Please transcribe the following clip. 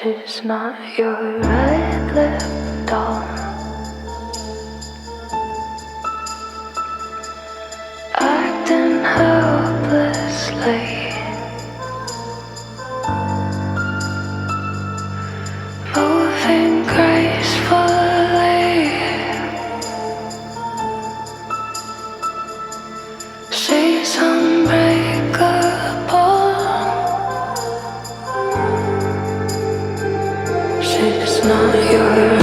She's not your red lip doll. Acting helplessly. Moving gracefully. She's unbreakable. She's not your